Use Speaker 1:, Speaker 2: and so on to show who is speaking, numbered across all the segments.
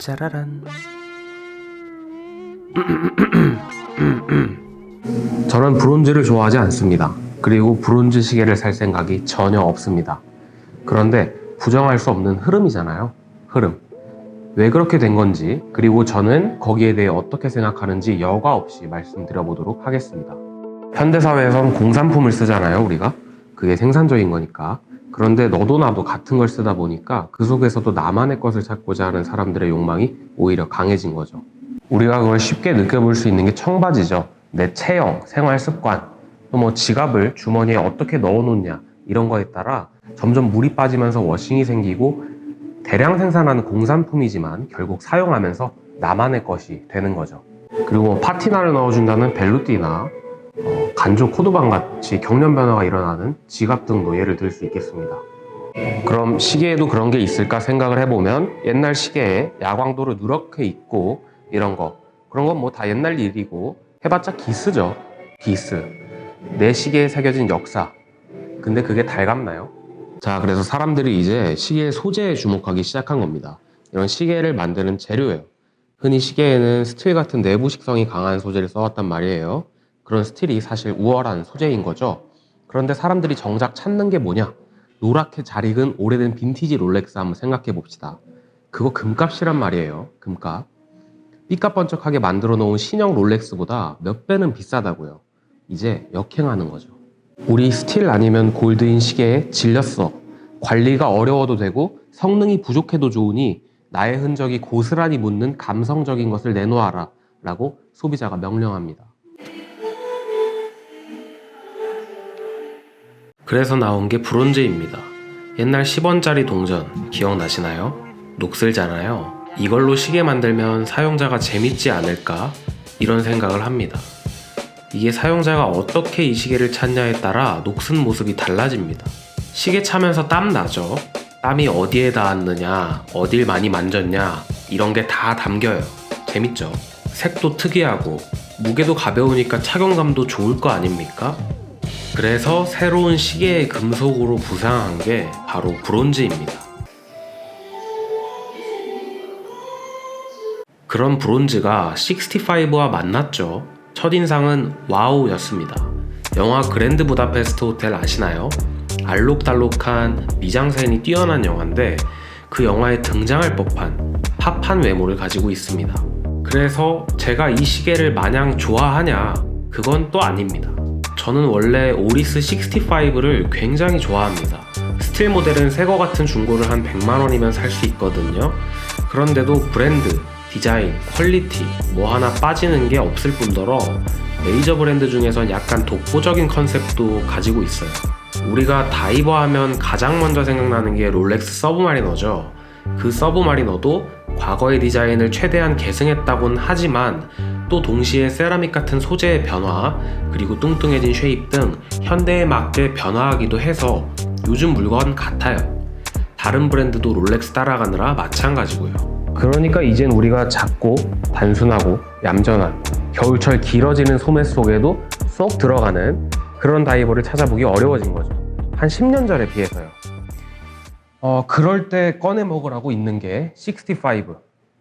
Speaker 1: 짜라란. 저는 브론즈를 좋아하지 않습니다. 그리고 브론즈 시계를 살 생각이 전혀 없습니다. 그런데 부정할 수 없는 흐름이잖아요. 흐름. 왜 그렇게 된 건지, 그리고 저는 거기에 대해 어떻게 생각하는지 여과 없이 말씀드려보도록 하겠습니다. 현대사회에선 공산품을 쓰잖아요, 우리가. 그게 생산적인 거니까. 그런데 너도 나도 같은 걸 쓰다 보니까 그 속에서도 나만의 것을 찾고자 하는 사람들의 욕망이 오히려 강해진 거죠. 우리가 그걸 쉽게 느껴볼 수 있는 게 청바지죠. 내 체형, 생활 습관, 또 뭐 지갑을 주머니에 어떻게 넣어놓냐, 이런 거에 따라 점점 물이 빠지면서 워싱이 생기고 대량 생산하는 공산품이지만 결국 사용하면서 나만의 것이 되는 거죠. 그리고 뭐 파티나를 넣어준다는 벨루띠나 간조 코드방 같이 경련 변화가 일어나는 지갑 등도 예를 들 수 있겠습니다. 그럼 시계에도 그런 게 있을까 생각을 해보면 옛날 시계에 야광도를 누렇게 입고 이런 거, 그런 건 뭐 다 옛날 일이고 해봤자 기스죠. 기스. 내 시계에 새겨진 역사. 근데 그게 달갑나요? 자, 그래서 사람들이 이제 시계의 소재에 주목하기 시작한 겁니다. 이런 시계를 만드는 재료예요. 흔히 시계에는 스틸 같은 내부 식성이 강한 소재를 써왔단 말이에요. 그런 스틸이 사실 우월한 소재인 거죠. 그런데 사람들이 정작 찾는 게 뭐냐? 노랗게 잘 익은 오래된 빈티지 롤렉스 한번 생각해 봅시다. 그거 금값이란 말이에요. 금값. 삐까번쩍하게 만들어 놓은 신형 롤렉스보다 몇 배는 비싸다고요. 이제 역행하는 거죠. 우리 스틸 아니면 골드인 시계에 질렸어. 관리가 어려워도 되고 성능이 부족해도 좋으니 나의 흔적이 고스란히 묻는 감성적인 것을 내놓아라 라고 소비자가 명령합니다. 그래서 나온 게 브론즈입니다. 옛날 10원짜리 동전 기억나시나요? 녹슬잖아요. 이걸로 시계 만들면 사용자가 재밌지 않을까? 이런 생각을 합니다. 이게 사용자가 어떻게 이 시계를 찾냐에 따라 녹슨 모습이 달라집니다. 시계 차면서 땀 나죠? 땀이 어디에 닿았느냐, 어딜 많이 만졌냐, 이런 게 다 담겨요. 재밌죠? 색도 특이하고 무게도 가벼우니까 착용감도 좋을 거 아닙니까? 그래서 새로운 시계의 금속으로 부상한 게 바로 브론즈입니다. 그런 브론즈가 65와 만났죠. 첫인상은 와우였습니다. 영화 그랜드 부다페스트 호텔 아시나요? 알록달록한 미장센이 뛰어난 영화인데 그 영화에 등장할 법한 팝한 외모를 가지고 있습니다. 그래서 제가 이 시계를 마냥 좋아하냐? 그건 또 아닙니다. 저는 원래 오리스 65를 굉장히 좋아합니다. 스틸 모델은 새거 같은 중고를 한 100만원이면 살 수 있거든요. 그런데도 브랜드, 디자인, 퀄리티 뭐 하나 빠지는 게 없을 뿐더러 메이저 브랜드 중에선 약간 독보적인 컨셉도 가지고 있어요. 우리가 다이버 하면 가장 먼저 생각나는 게 롤렉스 서브마리너죠. 그 서브마리너도 과거의 디자인을 최대한 계승했다곤 하지만 또 동시에 세라믹 같은 소재의 변화, 그리고 뚱뚱해진 쉐입 등 현대에 맞게 변화하기도 해서 요즘 물건 같아요. 다른 브랜드도 롤렉스 따라가느라 마찬가지고요. 그러니까 이젠 우리가 작고 단순하고 얌전한 겨울철 길어지는 소매 속에도 쏙 들어가는 그런 다이버를 찾아보기 어려워진 거죠. 한 10년 전에 비해서요. 그럴 때 꺼내 먹으라고 있는 게 65,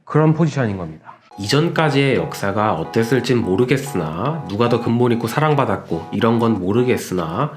Speaker 1: 그런 포지션인 겁니다. 이전까지의 역사가 어땠을진 모르겠으나, 누가 더 근본 있고 사랑받았고 이런 건 모르겠으나,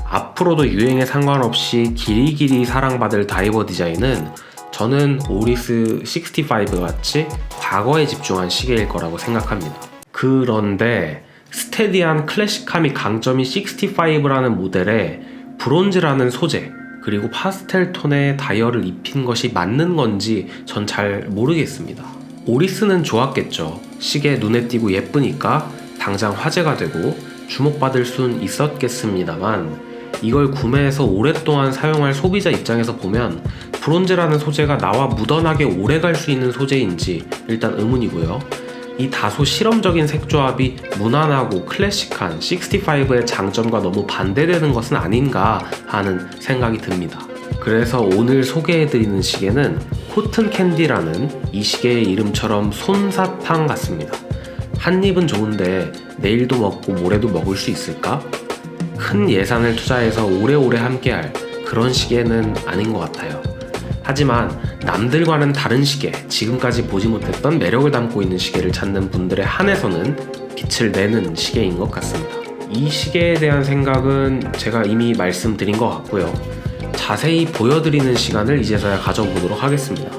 Speaker 1: 앞으로도 유행에 상관없이 길이길이 사랑받을 다이버 디자인은 저는 오리스 65 같이 과거에 집중한 시계일 거라고 생각합니다. 그런데 스테디한 클래식함이 강점인 65라는 모델에 브론즈라는 소재, 그리고 파스텔 톤의 다이얼을 입힌 것이 맞는 건지 전 잘 모르겠습니다. 오리스는 좋았겠죠. 시계 눈에 띄고 예쁘니까 당장 화제가 되고 주목받을 순 있었겠습니다만, 이걸 구매해서 오랫동안 사용할 소비자 입장에서 보면 브론즈라는 소재가 나와 묻어나게 오래 갈 수 있는 소재인지 일단 의문이고요. 이 다소 실험적인 색조합이 무난하고 클래식한 65의 장점과 너무 반대되는 것은 아닌가 하는 생각이 듭니다. 그래서 오늘 소개해드리는 시계는 코튼 캔디라는 이 시계의 이름처럼 솜사탕 같습니다. 한 입은 좋은데 내일도 먹고 모레도 먹을 수 있을까? 큰 예산을 투자해서 오래오래 함께할 그런 시계는 아닌 것 같아요. 하지만 남들과는 다른 시계, 지금까지 보지 못했던 매력을 담고 있는 시계를 찾는 분들의 한에서는 빛을 내는 시계인 것 같습니다. 이 시계에 대한 생각은 제가 이미 말씀드린 것 같고요. 자세히 보여드리는 시간을 이제서야 가져보도록 하겠습니다.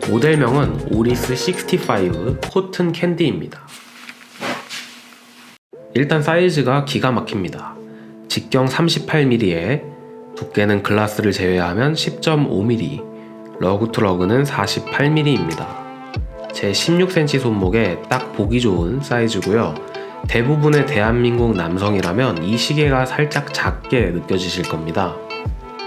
Speaker 1: 모델명은 오리스 65 코튼 캔디입니다. 일단 사이즈가 기가 막힙니다. 직경 38mm에 두께는 글라스를 제외하면 10.5mm, 러그 투 러그는 48mm입니다. 제 16cm 손목에 딱 보기 좋은 사이즈고요. 대부분의 대한민국 남성이라면 이 시계가 살짝 작게 느껴지실 겁니다.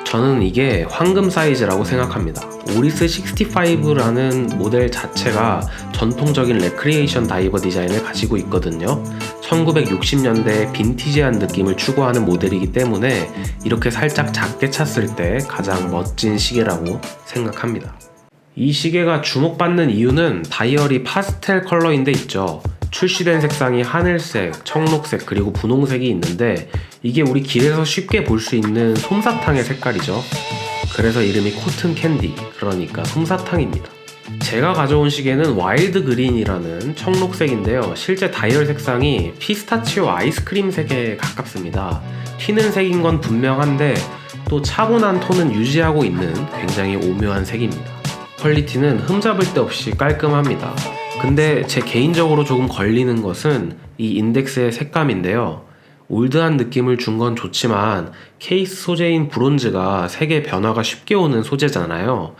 Speaker 1: 저는 이게 황금 사이즈라고 생각합니다. 오리스 65라는 모델 자체가 전통적인 레크리에이션 다이버 디자인을 가지고 있거든요. 1960년대 빈티지한 느낌을 추구하는 모델이기 때문에 이렇게 살짝 작게 찼을 때 가장 멋진 시계라고 생각합니다. 이 시계가 주목받는 이유는 다이얼이 파스텔 컬러인데 있죠. 출시된 색상이 하늘색, 청록색, 그리고 분홍색이 있는데 이게 우리 길에서 쉽게 볼 수 있는 솜사탕의 색깔이죠. 그래서 이름이 코튼 캔디, 그러니까 솜사탕입니다. 제가 가져온 시계는 와일드 그린이라는 청록색인데요. 실제 다이얼 색상이 피스타치오 아이스크림 색에 가깝습니다. 튀는 색인 건 분명한데 또 차분한 톤은 유지하고 있는 굉장히 오묘한 색입니다. 퀄리티는 흠잡을 데 없이 깔끔합니다. 근데 제 개인적으로 조금 걸리는 것은 이 인덱스의 색감인데요. 올드한 느낌을 준 건 좋지만 케이스 소재인 브론즈가 색의 변화가 쉽게 오는 소재잖아요.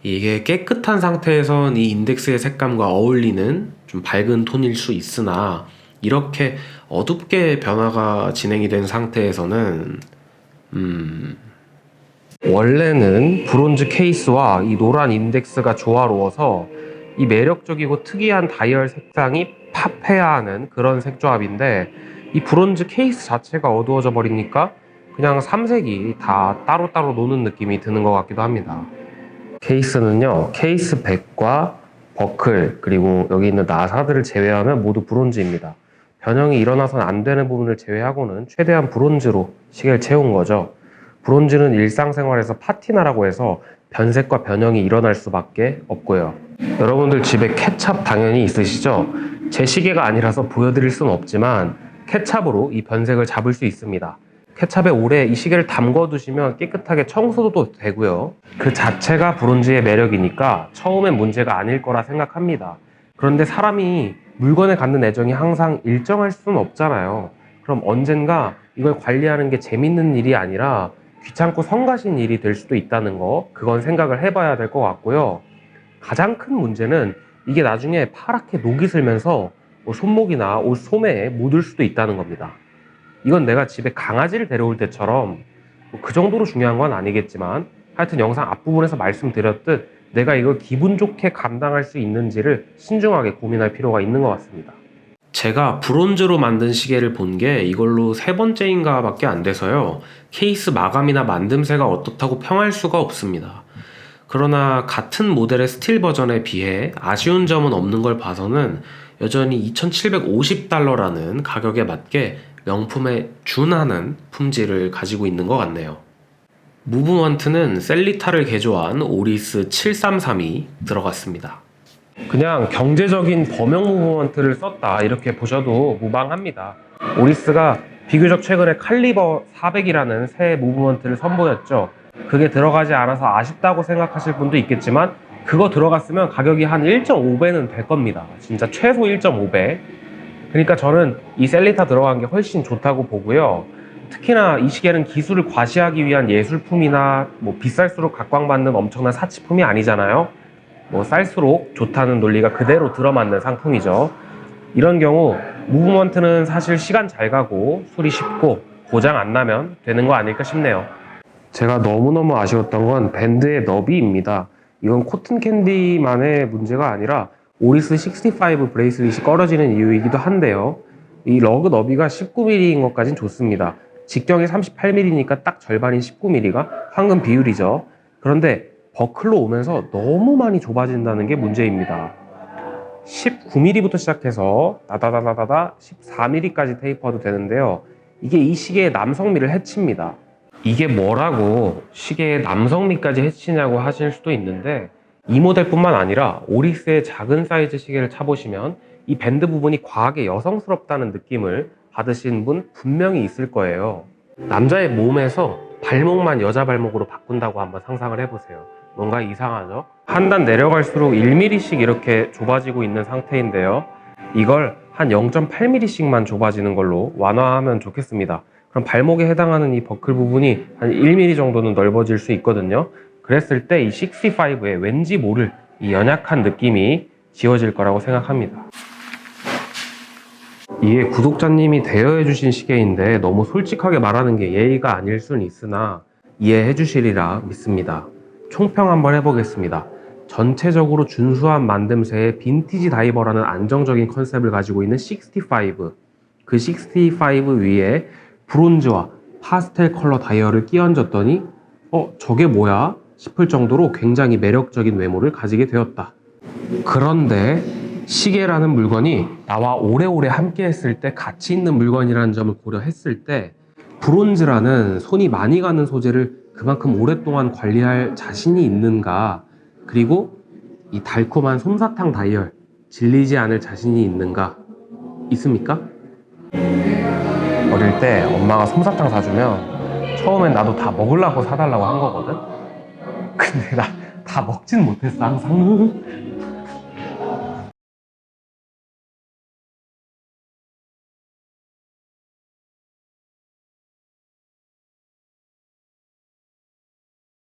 Speaker 1: 이게 깨끗한 상태에선 이 인덱스의 색감과 어울리는 좀 밝은 톤일 수 있으나 이렇게 어둡게 변화가 진행이 된 상태에서는 원래는 브론즈 케이스와 이 노란 인덱스가 조화로워서 이 매력적이고 특이한 다이얼 색상이 팝해야 하는 그런 색조합인데 이 브론즈 케이스 자체가 어두워져 버리니까 그냥 삼색이 다 따로따로 노는 느낌이 드는 것 같기도 합니다. 케이스는요, 케이스 백과 버클 그리고 여기 있는 나사들을 제외하면 모두 브론즈입니다. 변형이 일어나서는 안 되는 부분을 제외하고는 최대한 브론즈로 시계를 채운 거죠. 브론즈는 일상생활에서 파티나라고 해서 변색과 변형이 일어날 수밖에 없고요. 여러분들 집에 케찹 당연히 있으시죠? 제 시계가 아니라서 보여드릴 수는 없지만 케찹으로 이 변색을 잡을 수 있습니다. 케찹에 오래 이 시계를 담궈 두시면 깨끗하게 청소도 되고요. 그 자체가 브론즈의 매력이니까 처음엔 문제가 아닐 거라 생각합니다. 그런데 사람이 물건에 갖는 애정이 항상 일정할 수는 없잖아요. 그럼 언젠가 이걸 관리하는 게 재밌는 일이 아니라 귀찮고 성가신 일이 될 수도 있다는 거, 그건 생각을 해봐야 될 것 같고요. 가장 큰 문제는 이게 나중에 파랗게 녹이 슬면서 손목이나 옷 소매에 묻을 수도 있다는 겁니다. 이건 내가 집에 강아지를 데려올 때처럼 그 정도로 중요한 건 아니겠지만 하여튼 영상 앞부분에서 말씀드렸듯 내가 이걸 기분 좋게 감당할 수 있는지를 신중하게 고민할 필요가 있는 것 같습니다. 제가 브론즈로 만든 시계를 본 게 이걸로 세 번째인가 밖에 안 돼서요. 케이스 마감이나 만듦새가 어떻다고 평할 수가 없습니다. 그러나 같은 모델의 스틸 버전에 비해 아쉬운 점은 없는 걸 봐서는 여전히 $2,750라는 가격에 맞게 명품에 준하는 품질을 가지고 있는 것 같네요. 무브먼트는 셀리타를 개조한 오리스 7332 들어갔습니다. 그냥 경제적인 범용 무브먼트를 썼다 이렇게 보셔도 무방합니다. 오리스가 비교적 최근에 칼리버 400이라는 새 무브먼트를 선보였죠. 그게 들어가지 않아서 아쉽다고 생각하실 분도 있겠지만 그거 들어갔으면 가격이 한 1.5배는 될 겁니다. 진짜 최소 1.5배. 그러니까 저는 이 셀리타 들어간 게 훨씬 좋다고 보고요. 특히나 이 시계는 기술을 과시하기 위한 예술품이나 비쌀수록 각광받는 엄청난 사치품이 아니잖아요. 쌀수록 좋다는 논리가 그대로 들어맞는 상품이죠. 이런 경우 무브먼트는 사실 시간 잘 가고 수리 쉽고 고장 안 나면 되는 거 아닐까 싶네요. 제가 너무너무 아쉬웠던 건 밴드의 너비입니다. 이건 코튼 캔디만의 문제가 아니라 오리스 65 브레이슬릿이 꺼려지는 이유이기도 한데요. 이 러그 너비가 19mm인 것까진 좋습니다. 직경이 38mm니까 딱 절반인 19mm가 황금 비율이죠. 그런데 버클로 오면서 너무 많이 좁아진다는 게 문제입니다. 19mm부터 시작해서 다다다다다 14mm까지 테이퍼도 되는데요. 이게 이 시계의 남성미를 해칩니다. 이게 뭐라고 시계의 남성미까지 해치냐고 하실 수도 있는데, 이 모델뿐만 아니라 오릭스의 작은 사이즈 시계를 차보시면 이 밴드 부분이 과하게 여성스럽다는 느낌을 받으신 분 분명히 있을 거예요. 남자의 몸에서 발목만 여자 발목으로 바꾼다고 한번 상상을 해보세요. 뭔가 이상하죠? 한 단 내려갈수록 1mm씩 이렇게 좁아지고 있는 상태인데요. 이걸 한 0.8mm씩만 좁아지는 걸로 완화하면 좋겠습니다. 그럼 발목에 해당하는 이 버클 부분이 한 1mm 정도는 넓어질 수 있거든요. 그랬을 때 이 65에 왠지 모를 이 연약한 느낌이 지워질 거라고 생각합니다. 이게 구독자님이 대여해 주신 시계인데 너무 솔직하게 말하는 게 예의가 아닐 수는 있으나 이해해 주시리라 믿습니다. 총평 한번 해보겠습니다. 전체적으로 준수한 만듦새의 빈티지 다이버라는 안정적인 컨셉을 가지고 있는 65. 그 65 위에 브론즈와 파스텔 컬러 다이얼을 끼얹었더니 저게 뭐야? 싶을 정도로 굉장히 매력적인 외모를 가지게 되었다. 그런데 시계라는 물건이 나와 오래오래 함께 했을 때 가치 있는 물건이라는 점을 고려했을 때 브론즈라는 손이 많이 가는 소재를 그만큼 오랫동안 관리할 자신이 있는가, 그리고 이 달콤한 솜사탕 다이얼 질리지 않을 자신이 있는가, 있습니까? 어릴 때 엄마가 솜사탕 사주면 처음엔 나도 다 먹으려고 사달라고 한 거거든? 근데 나 다 먹진 못했어. 항상